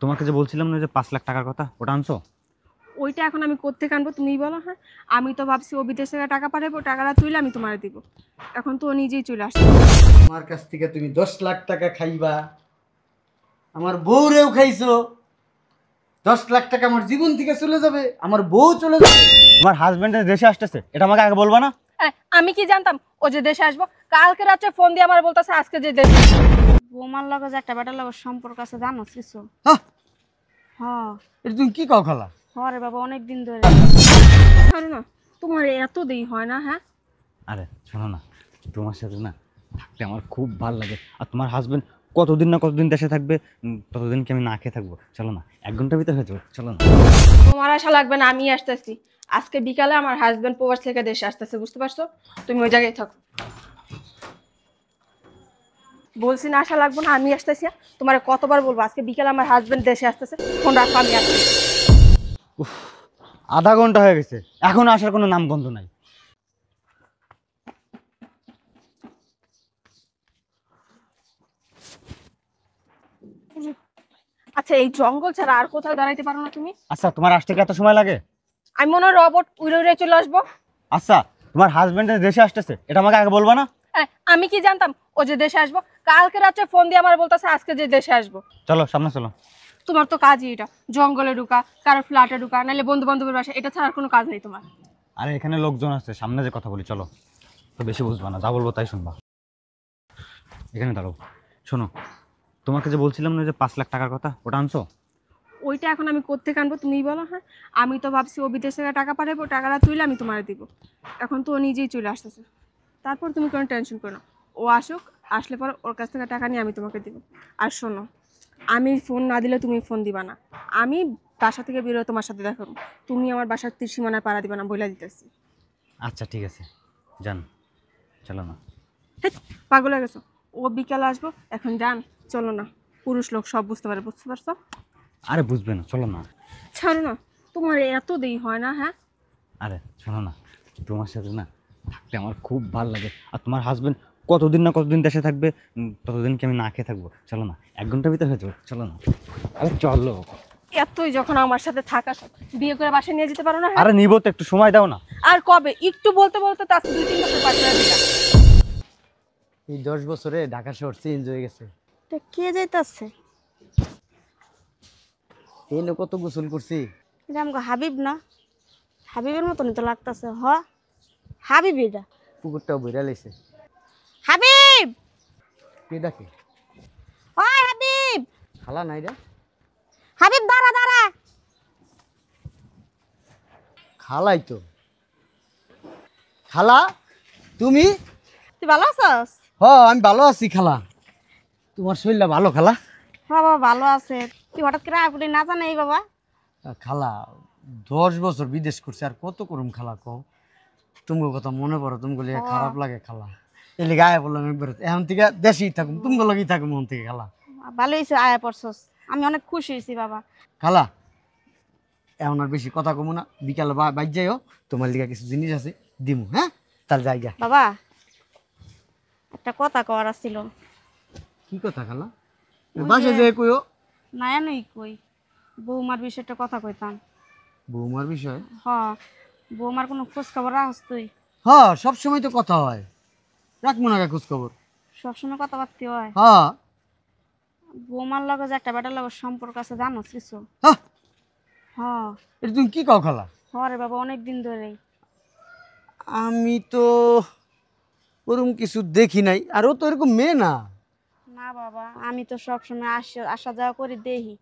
তোমাকে যে বলছিলাম না যে 5 লাখ টাকার কথা, ওটা আনছো? ওইটা এখন আমি কোত্থেকে আনবো তুমিই বলো। হ্যাঁ, আমি তো ভাবছি ও বিদেশ থেকে টাকা পাঠাবো, টাকাটা তুইলে আমি তোমার দিব। এখন তো ও নিজেই চলে আসছে। আমার কাছ থেকে তুমি 10 লাখ টাকা খাইবা, আমার বউরেও খাইছো। 10 লাখ টাকা আমার জীবন থেকে চলে যাবে, আমার বউ চলে যাবে। তোমার হাজবেন্ডের দেশে আসতেছে, এটা আমাকে আগে বলবা না? আরে, আমি কি জানতাম ও যে দেশে আসবো? কালকে রাত্রে ফোন দিয়ে আমার বলতেছে আজকে যে দেশে। বৌমার লগে যে একটা বেটার লগে সম্পর্ক আছে জানো কিছু? হ্যাঁ, হ্যাঁ। এটা তুমি কি কও খালা? হরে বাবা অনেক দিন ধরে। ছাড়ো না, তোমার এত দেরি হয় না? হ্যাঁ, আরে শোনো না, তোমার সাথে না থাকতে আমার খুব ভালো লাগে। আর তোমার হাজবেন্ড কতদিন না কতদিন দেশে থাকবে, ততদিন কি আমি না খেয়ে থাকবো? চলো না, 1 ঘন্টার ভিতরে হয়ে যাবে, চলো না। তোমার আশা লাগবে না, আমি আসতেছি। আজকে বিকালে আমার হাজবেন্ড প্রবাস থেকে দেশে আসতেছে, বুঝতে পারছো? তুমি ওই জায়গায় থাকো। বলছি না আশা লাগবে না, আমি আসতেছি। তোমার কতবার বলবো আজকে বিকালে আমার হাজবেন্ড দেশে আসতেছে, ফোন রাখো, আমি আসছি। আধা ঘন্টা হয়ে গেছে, এখনো আসার কোনো নাম গন্ধ নাই। আচ্ছা, এই জঙ্গল ছাড়া আর কোথাও দাঁড়াইতে পারো না তুমি? আচ্ছা, তোমার আসতে কি এত সময় লাগে? আমি মনে হয় রবট উড়ে উড়ে চলে আসবো। আচ্ছা, তোমার হাজবেন্ডের দেশে আসতেছে, এটা আমাকে আগে বলবা না? আরে, আমি কি জানতাম ও যে দেশে আসবো? কালকে রাত্রে ফোন দিয়ে আমার বলতেছে আজকে যে দেশে আসবো। চলো সামনে চলো। তোমার তো কাজই এটা, জঙ্গলে ঢুকা, কারো ফ্ল্যাটে ঢুকা, নাহলে বন্ধু বান্ধবের বাসায়, এটা ছাড়া আর কোনো কাজ নেই তোমার। আরে এখানে লোকজন আছে, সামনে যে কথা বলি, চলো। তো বেশি বুঝবা না, যা বলবো তাই শুনবা। এখানে দাঁড়াও। শোনো, তোমাকে যে বলছিলাম না যে 5 লাখ টাকার কথা, ওটা আনছো? ওইটা এখন আমি কোত্থেকে আনবো তুমিই বলো। হ্যাঁ, আমি তো ভাবছি ও বিদেশ থেকে টাকা পাঠাবো, টাকাটা তুইলে আমি তোমার দিব। এখন তো ও নিজেই চলে আসতেছে। তারপর তুমি কোনো টেনশন করো না, ও আসুক, আসলে পর ওর কাছ থেকে টাকা নিয়ে আমি তোমাকে দিব। আর শোনো, আমি ফোন না দিলে তুমি ফোন দিবা না। আমি বাসা থেকে বেরোয় তোমার সাথে দেখাবো, তুমি আমার বাসার ত্রিসীমানায় পাড়া দিবা না, বইলা দিতেছি। আচ্ছা ঠিক আছে, যান, চলো না। হেৎ, পাগল হয়ে গেছো? ও বিকালে আসবো, এখন যান। চলো না, পুরুষ লোক সব বুঝতে পারে, বুঝতে পারছো? আরে বুঝবে না, চলো না। ছাড়ো না, তোমার এত দেরি হয় না? হ্যাঁ, আরে শোনো না, তোমার সাথে না থাকতে আমার খুব ভালো লাগে। আর তোমার হাজবেন্ড কতদিন না কতদিন দেশে থাকবে, ততদিন কি আমি না খেয়ে থাকবো? চলো না, 1 ঘন্টার ভিতরে হয়ে যাবে, চলো না। আরে চলো। এতই যখন আমার সাথে থাকা, বিয়ে করে বাসায় নিয়ে যেতে পারো না? হ্যাঁ? আরে নিবো তো, একটু সময় দাও না। আর কবে? একটু বলতে বলতে তো আজকে 2-3 বছর পার করে দিলাম। এই 10 বছরে ঢাকা শহর চেঞ্জ হয়ে গেছে। এটা কে যাইতাছে? এই নো কত গোসল করছি। এটা আমাকে হাবিব না? হাবিবের মতনই তো লাগতাছে। হাবিব এটা। পুকুরটাও বইরা লাইছে। হাবিব, কে ডাকে? ওই হাবিব, খালা নাই রে? হাবিব দাঁড়া দাঁড়া। খালাই তো। খালা, তুমি? তুই ভালো আছস? আমি ভালো আছি খালা। তোমার শরীরটা ভালো খালা? বাবা ভালো আছে। তুই হঠাৎ করে আপনি না জানে এই বাবা? খালা 10 বছর বিদেশ করছে, আর কত করুম খালা কও। তোমার কথা মনে পড়ো, তুমি বলি খারাপ লাগে খালা। এলি গায়ে বললাম একবার, এখন থেকে দেশেই থাকুম, তুমি লগেই থাকুম মন থেকে খালা। ভালো হয়েছে আয়া পড়ছস, আমি অনেক খুশি হয়েছি বাবা। খালা এখন আর বেশি কথা কমু না, বিকালে বাইক যাইও, তোমার লিগা কিছু জিনিস আছে দিমু। হ্যাঁ, তাহলে যাইগা। বাবা একটা কথা কওয়ার ছিল। কি কথা খালা? বাসে যাই কইও। না এনই কই, বৌমার বিষয়ে একটা কথা কইতাম। বৌমার বিষয়? বৌমার কোনো খোঁজ খবর রাখস তুই? সব সময় তো কথা হয়, রাখবো না খোঁজ খবর। সবসময় কথাবার্তি হয়? হ্যাঁ। বৌমার লগে যে একটা বেটার লগে সম্পর্ক আছে জানোস কিছু? হ্যাঁ। এটা তুমি কি কও খালা? হরে বাবা অনেক দিন ধরেই। আমি তো ওরকম কিছু দেখি নাই, আর ও তো এরকম মেয়ে না। না বাবা, আমি তো সবসময় আসা যাওয়া করি, দেখি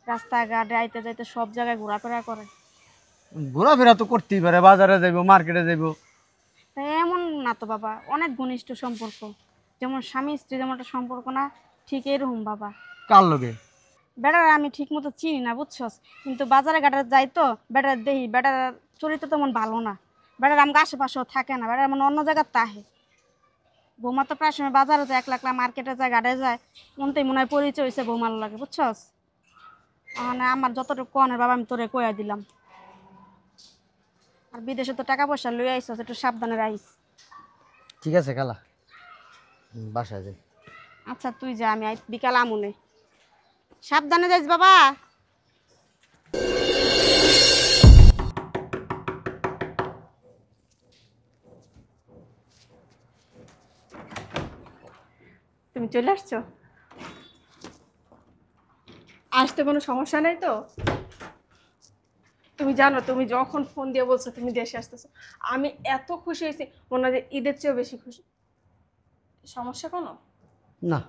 রাস্তাঘাট যাইতে যাইতে সব জায়গায় ঘোরাফেরা করে। ঘোরাফেরা তো করতেই পারে, বাজারে যাইবো, মার্কেটে যাইবো। তা এমন না তো বাবা, অনেক ঘনিষ্ঠ সম্পর্ক, যেমন স্বামী স্ত্রী যেমন একটা সম্পর্ক না, ঠিক এরকম বাবা। কার লগে? বেটার আমি ঠিক মতো চিনি না বুঝছস, কিন্তু বাজারে ঘাটে যাই তো বেটার দেখি, বেটার চরিত্র তেমন ভালো না। বেটার আমাকে আশেপাশেও থাকে না, বেটার মানে অন্য জায়গার তাহে। বৌমা তো প্রায় সময় বাজারে যায়, একলা একলা মার্কেটে যায়, ঘাটে যায়, মনতেই মনে হয় পরিচয় হয়েছে বৌমার লাগে বুঝছস। মানে আমার যতটুকু কনের বাবা আমি তোরে কইয়া দিলাম। আর বিদেশে তো টাকা পয়সা লই আইসস, একটু সাবধানে রাইস। ঠিক আছে খালা, বাসায় যাই। আচ্ছা তুই যা, আমি বিকাল আমুনে। সাবধানে যাইস বাবা। তুমি চলে আসছো? আসতে কোনো সমস্যা নেই তো? তুমি জানো তুমি যখন ফোন দিয়ে বলছো তুমি দেশে আসতেছো, আমি এত খুশি হয়েছি, মনে হয় যে ঈদের চেয়েও বেশি খুশি। সমস্যা কোনো? না,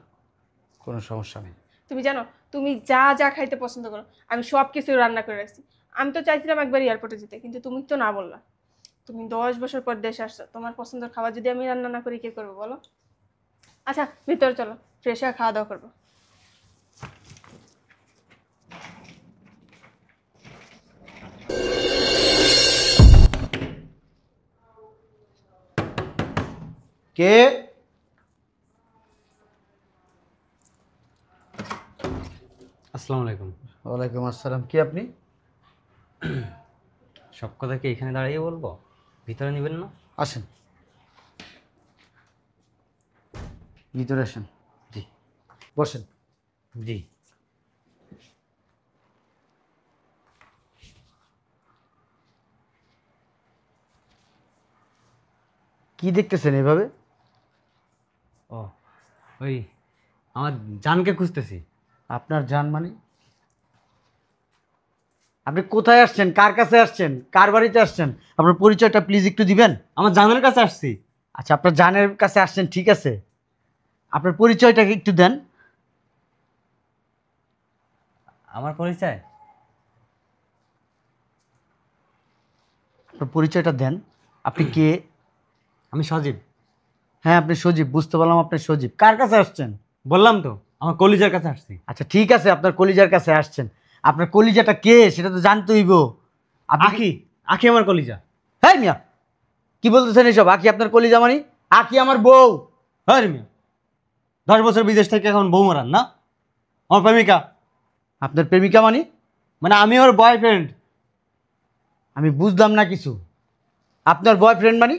কোনো সমস্যা নেই। তুমি জানো তুমি যা যা খাইতে পছন্দ করো আমি সব কিছু রান্না করে রাখছি। আমি তো চাইছিলাম একবার এয়ারপোর্টে যেতে, কিন্তু তুমি তো না বললা। তুমি 10 বছর পর দেশে আসছো, তোমার পছন্দের খাবার যদি আমি রান্না না করি কে করবো বলো? আচ্ছা ভিতরে চলো, ফ্রেশ হয়ে খাওয়া দাওয়া করবো। কে? আসসালামু আলাইকুম। ওয়ালাইকুম আসসালাম। কি আপনি? সব কথা কি এখানে দাঁড়িয়ে বলবো? ভিতরে নেবেন না? আসেন, ভিতরে আসেন, জি। বসেন। জি। কি দেখতেছেন এভাবে? ও ওই আমার জানকে খুঁজতেছি। আপনার জান মানে? আপনি কোথায় আসছেন, কার কাছে আসছেন, কার বাড়িতে আসছেন? আপনার পরিচয়টা প্লিজ একটু দিবেন। আমার জানের কাছে আসছি। আচ্ছা, আপনার জানের কাছে আসছেন, ঠিক আছে, আপনার পরিচয়টা একটু দেন। আমার পরিচয়? আপনার পরিচয়টা দেন। আপনি কে? আমি সজীব। হ্যাঁ, আপনি সজীব, বুঝতে পারলাম আপনি সজীব। কার কাছে আসছেন? বললাম তো আমার কলিজার কাছে আসছি। আচ্ছা ঠিক আছে, আপনার কলিজার কাছে আসছেন। আপনার কলিজাটা কে সেটা তো জানতে হইব। আপনি আখি, আখি আমার কলিজা। হ্যাঁ মিয়া, কি বলতেছেন এসব? আখি আপনার কলিজা মানে? আখি আমার বউ। হ্যাঁ রে মিয়া, 10 বছর বিদেশ থেকে এখন বউ মারান না? আমার প্রেমিকা। আপনার প্রেমিকা মানে? মানে আমি ওর বয়ফ্রেন্ড। আমি বুঝলাম না কিছু। আপনার বয়ফ্রেন্ড মানে?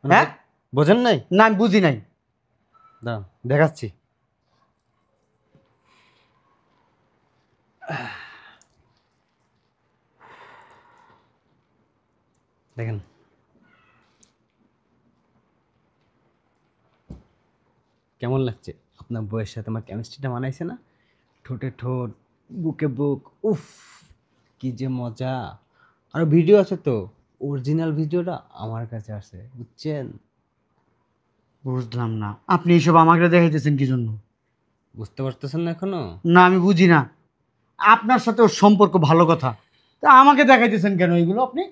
হ্যাঁ, বোঝেন নাই? না আমি বুঝি নাই। দাঁড়ান দেখাচ্ছি। দেখেন, কেমন লাগছে? আপনার বউয়ের সাথে আমার কেমিস্ট্রিটা মানাইছে না? ঠোঁটে ঠোঁট, বুকে বুক, উফ কি যে মজা। আর ভিডিও আছে তো, অরিজিনাল ভিডিওটা আমার কাছে আছে, বুঝছেন? বুঝলাম না, আপনি এইসব আমাকে দেখাইতেছেন কি জন্য? বুঝতে পারতেছেন না এখনো? না আমি বুঝি না। আপনার সাথে ওর সম্পর্ক ভালো কথা, তা আমাকে দেখাইতেছেন কেন এগুলো আপনি?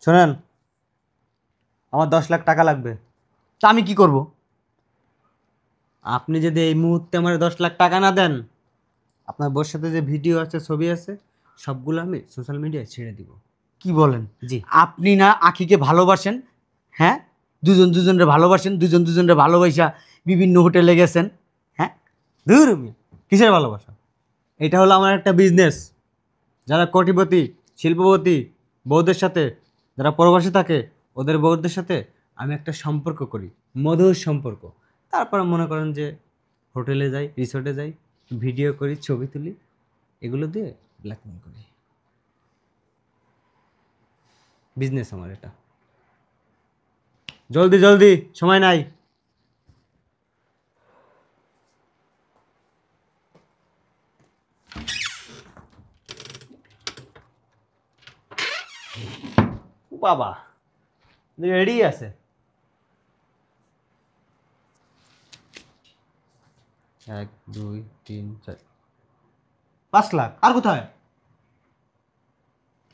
শোনেন, আমার 10 লাখ টাকা লাগবে। তা আমি কি করব? আপনি যদি এই মুহূর্তে আমার 10 লাখ টাকা না দেন, আপনার বউর সাথে যে ভিডিও আছে, ছবি আছে, সবগুলো আমি সোশ্যাল মিডিয়ায় ছেড়ে দিব। কি বলেন? জি। আপনি না আখিকে ভালোবাসেন? হ্যাঁ, দুজন দুজনরে ভালোবাসেন, দুজন দুজনরে ভালোবাসা বিভিন্ন হোটেলে গেছেন। হ্যাঁ, দূর মিয়া, কিসের ভালোবাসা? এটা হলো আমার একটা বিজনেস। যারা কোটিপতি, শিল্পপতি বউদের সাথে, যারা প্রবাসী থাকে ওদের বউদের সাথে আমি একটা সম্পর্ক করি, মধুর সম্পর্ক। তারপর মনে করেন যে হোটেলে যাই, রিসোর্টে যাই, ভিডিও করি, ছবি তুলি, এগুলো দিয়ে ব্ল্যাকমেল করি। বিজনেস আমার এটা। জলদি জলদি, সময় নাই। বাবা রেডি আছে। 1 2 3 4 5 লাখ। আর কোথায়?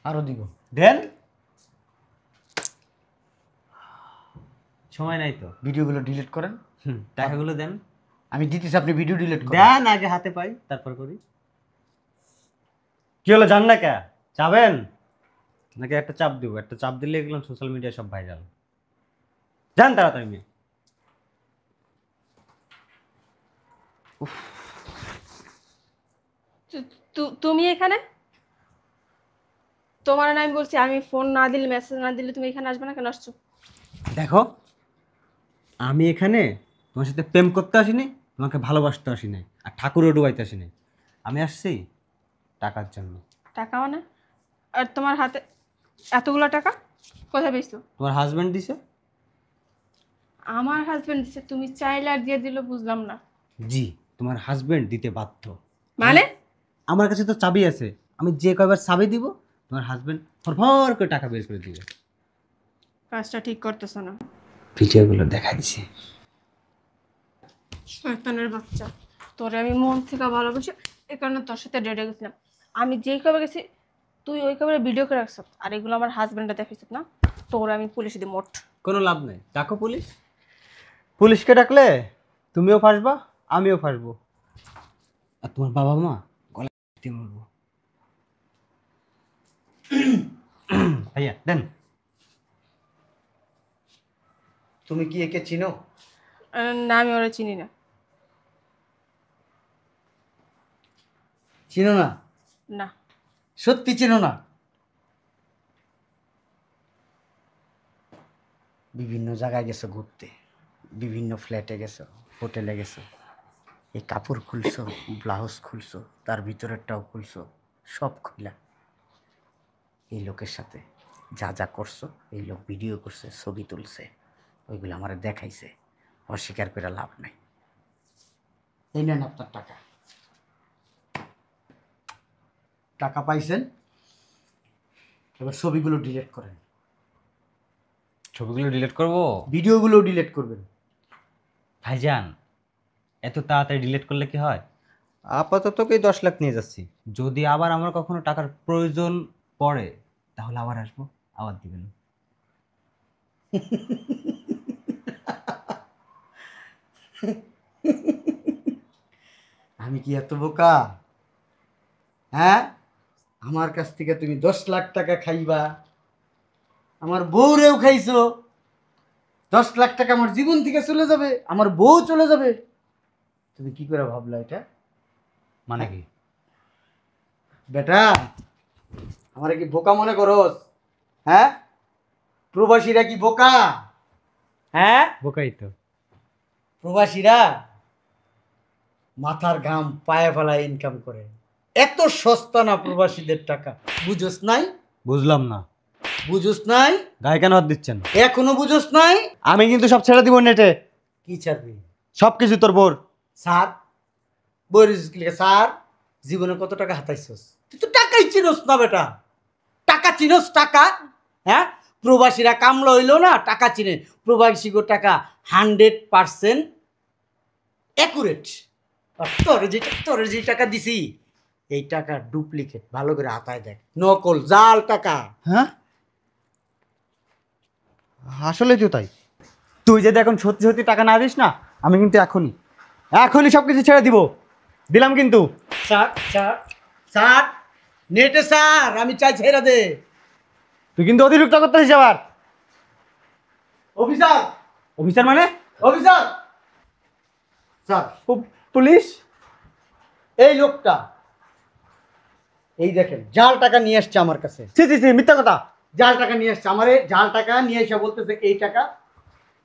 আরো দিব। দেন। সময় নাই তো। ভিডিওগুলো ডিলিট করেন। টাকাগুলো দেন। আমি দিতেছি, আপনি ভিডিও ডিলিট করেন। দেন, আগে হাতে পাই তারপর করি। কি হলো, জান না কে? যাবেন নাকি একটা চাপ দিব? একটা চাপ দিলে এগুলো সোশ্যাল মিডিয়া সব ভাইরাল। যান তাড়াতাড়ি মেয়ে। তুমি এখানে? তোমার না আমি বলছি আমি ফোন না দিলে, মেসেজ না দিলে তুমি এখানে আসবে না, কেন আসছো? দেখো, আমি এখানে তোমার সাথে প্রেম করতে আসিনি, তোমাকে ভালোবাসতে আসি নাই, আর ঠাকুরও ডুবাইতে আসি নাই। আমি আসছি টাকার জন্য। টাকা মানে? আর তোমার হাতে এতগুলো টাকা কোথায় পেয়েছো? তোমার হাজব্যান্ড দিছে। আমার হাজবেন্ড দিচ্ছে, তুমি চাইলে আর দিয়ে দিল, বুঝলাম না। জি, তোমার হাজব্যান্ড দিতে বাধ্য। মানে? আমার কাছে তো চাবি আছে, আমি যে কয়বার চাবি দিব তোমার হাজব্যান্ড ফরফর করে টাকা বের করে দিবে। কাজটা ঠিক করতেছো না। ভিডিওগুলো দেখাই দিছি। শয়তানের বাচ্চা, তোরে আমি মন থেকে ভালোবাসি, এই কারণে তোর সাথে ডেটে গেছিলাম। আমি যেই কবে গেছি তুই ওই কবে ভিডিও করে রাখছ, আর এগুলো আমার হাজবেন্ডে দেখিস না। তোর আমি পুলিশে দিই মোট। কোনো লাভ নেই, ডাকো পুলিশ। পুলিশকে ডাকলে তুমিও ফাঁসবা, আমিও ফাঁসবো, আর তোমার বাবা মা গলা দিয়ে মরবো। ভাইয়া দেন। তুমি কি একে চিনো? না, আমি ওরা চিনি না। চিনো না? না। সত্যি চিনো না? বিভিন্ন জায়গায় গেছো ঘুরতে, বিভিন্ন ফ্ল্যাটে গেছো, হোটেলে গেছো, এই কাপড় খুলছো, ব্লাউজ খুলছো, তার ভিতরেরটাও খুলছো, সব খুলা এই লোকের সাথে যা যা করছো এই লোক ভিডিও করছে, ছবি তুলছে, ওইগুলো আমার দেখাইছে। অস্বীকার করে লাভ নাই। এই নেন আপনার টাকা। টাকা পাইছেন, এবার ছবিগুলো ডিলিট করেন, ছবিগুলো ডিলিট করবো? ভিডিওগুলো ডিলিট করবেন। ভাইজান এত তাড়াতাড়ি ডিলিট করলে কি হয়? আপাতত কি 10 লাখ নিয়ে যাচ্ছি, যদি আবার আমার কখনো টাকার প্রয়োজন পড়ে তাহলে আবার আসবো, আবার দিবেন। আমি কি এত বোকা? হ্যাঁ, আমার কাছ থেকে তুমি 10 লাখ টাকা খাইবা, আমার বউরেও খাইছো, 10 লাখ টাকা আমার জীবন থেকে চলে যাবে, আমার বউ চলে যাবে। তুমি কি করে ভাবলা এটা? মানে কি? বেটা, আমার কি বোকা মনে করস? হ্যাঁ, প্রবাসীরা কি বোকা? হ্যাঁ, বোকাই তো। প্রবাসীরা মাথার ঘাম পায়ে ফেলায় ইনকাম করে, এত সস্তা না প্রবাসীদের টাকা। বুঝোস নাই? বুঝলাম না। বুঝোস নাই? গায়ে কেন হাত দিচ্ছেন? এখনো বুঝোস নাই? আমি কিন্তু সব ছেড়ে দিব নেটে, কি ছাড়বি? সব কিছু তোর বোর। স্যার বলিস স্যার, জীবনে কত টাকা হাতাইছস? তুই তো টাকাই চিনস না বেটা। টাকা চিনস? টাকা? হ্যাঁ, প্রবাসীরা কামলা হইলো না টাকা চিনে। প্রবাসী গো টাকা 100% অ্যাকুরেট। আর তোর যে টাকা দিছি এই টাকা ডুপ্লিকেট, ভালো করে হাতায় দেখ, নকল জাল টাকা। হ্যাঁ, আসলে তো তাই। তুই যদি এখন সত্যি সত্যি টাকা না দিস না, আমি কিন্তু এখনই সব কিছু ছেড়ে দিব। দিলাম কিন্তু। স্যার স্যার স্যার, নেটে স্যার, আমি চাই ছেড়ে দে। তুই কিন্তু অতিরিক্ত করতেছিস আবার। অফিসার, অফিসার মানে? Officer sir, police? এই লোকটা, এই দেখেন জাল টাকা নিয়ে আসছে আমার কাছে। ছি ছি ছি, মিথ্যা কথা। জাল টাকা নিয়ে আসছে, আমারে জাল টাকা নিয়ে এসে বলতেছে এই টাকা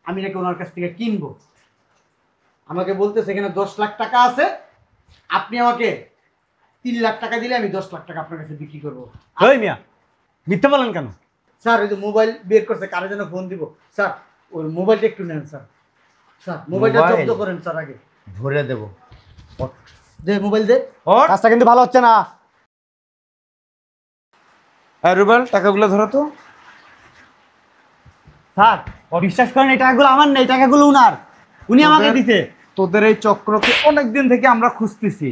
আমি নাকি ওনার কাছ থেকে কিনবো। আমাকে বলতেছে এখানে 10 লাখ টাকা আছে, আপনি আমাকে 3 লাখ টাকা দিলে আমি 10 লাখ টাকা আপনার কাছে বিক্রি করবো। ওই মিয়া, মিথ্যা বলেন কেন? স্যার ওই যে মোবাইল বের করছে, কারো যেন ফোন দিব। স্যার ওই মোবাইলটা একটু নেন স্যার। স্যার মোবাইলটা মোবাইল? জব্দ করেন স্যার আগে। ধরে দেবো। দে মোবাইল দে। কাজটা কিন্তু ভালো হচ্ছে না। রুবেল, টাকাগুলো ধরো তো। স্যার বিশ্বাস করেন, এই টাকাগুলো আমার নেই, টাকাগুলো উনার, উনি আমাকে দিতে। তোদের এই চক্রকে অনেক দিন থেকে আমরা খুঁজতেছি,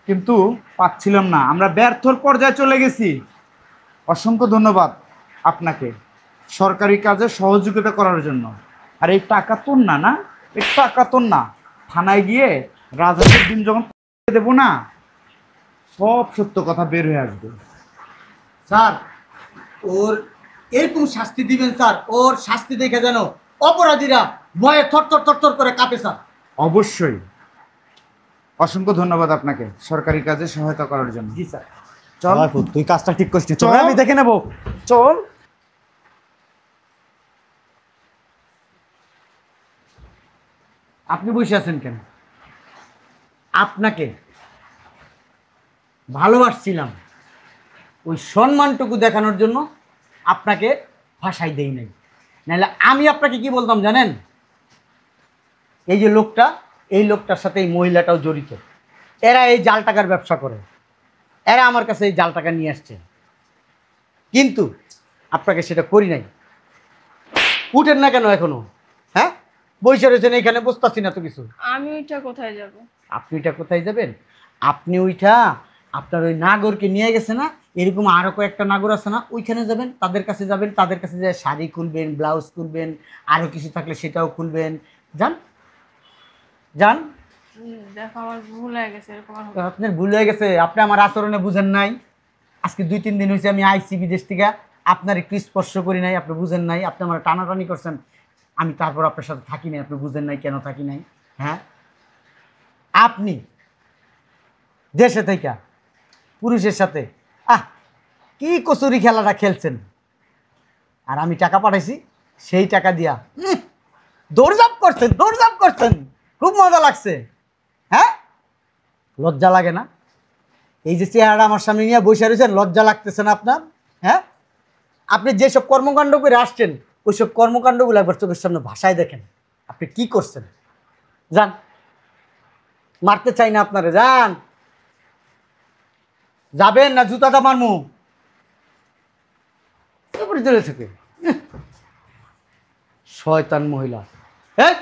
কিন্তু পাচ্ছিলাম না, আমরা ব্যর্থর পর্যায়ে চলে গেছি। অসংখ্য ধন্যবাদ আপনাকে সরকারি কাজে সহযোগিতা করার জন্য। আর এই টাকা তোর না, না এই টাকা তোর না, থানায় গিয়ে রাজাকের দিন যখন দেবো না, সব সত্য কথা বের হয়ে আসবে। স্যার ওর এরকম শাস্তি দিবেন স্যার, ওর শাস্তি দেখে যেন অপরাধীরা ভয়ে থরথর করে কাঁপে স্যার। অবশ্যই। অসংখ্য ধন্যবাদ আপনাকে সরকারি কাজে সহায়তা করার জন্য। জি স্যার। চল, তুই কাজটা ঠিক করছিস, চল। চল, আমি দেখে নেব। চল। আপনি বসে আছেন কেন? আপনাকে ভালোবাসছিলাম, ওই সম্মানটুকু দেখানোর জন্য আপনাকে ফাঁসাই দেই নাই। নাহলে আমি আপনাকে কি বলতাম জানেন? এই যে লোকটা, এই লোকটার সাথে এই মহিলাটাও জড়িত, এরা এই জাল টাকার ব্যবসা করে, এরা আমার কাছে এই জাল টাকা নিয়ে আসছে, কিন্তু আপনাকে সেটা করি নাই। উঠেন না কেন এখনো? হ্যাঁ, বসে রয়েছেন এইখানে, বসতেছি না তো কিছু। আমি ওইটা কোথায় যাব? আপনি ওইটা কোথায় যাবেন? আপনি ওইটা আপনার ওই নাগরকে নিয়ে গেছে না, এরকম আরও কয়েকটা নাগর আছে না, ওইখানে যাবেন, তাদের কাছে যাবেন, তাদের কাছে যায় শাড়ি খুলবেন, ব্লাউজ খুলবেন, আরও কিছু থাকলে সেটাও খুলবেন। যান যান। দেখো আমার ভুল হয়ে গেছে, এরকম আর হবে না। আপনার ভুল হয়ে গেছে, আপনি আমার আচরণে বুঝেন নাই। আজকে 2-3 দিন হয়েছে আমি আইসি বিদেশ থেকে, আপনার একটু স্পর্শ করি নাই, আপনি বুঝেন নাই, আপনি আমার টানাটানি করছেন, আমি তারপর আপনার সাথে থাকি নাই, আপনি বুঝেন নাই কেন থাকি নাই। হ্যাঁ, আপনি দেশে থেকে পুরুষের সাথে কি কচুরি খেলাটা খেলছেন, আর আমি টাকা পাঠাইছি, সেই টাকা দিয়া দৌড়ঝাঁপ করছেন, দৌড়ঝাঁপ করছেন, খুব মজা লাগছে। হ্যাঁ, লজ্জা লাগে না? এই যে চেহারাটা আমার সামনে নিয়ে বসে রয়েছেন, লজ্জা লাগতেছে না আপনার? হ্যাঁ, আপনি যেসব কর্মকাণ্ড করে আসছেন, ওইসব কর্মকাণ্ডগুলো একবার চোখের সামনে ভাষায় দেখেন, আপনি কি করছেন। যান, মারতে চাই না আপনারে, যান। যাবেন না জুতাটা মারমু? এবারে চলে থেকে শয়তান মহিলা। হ্যাঁ,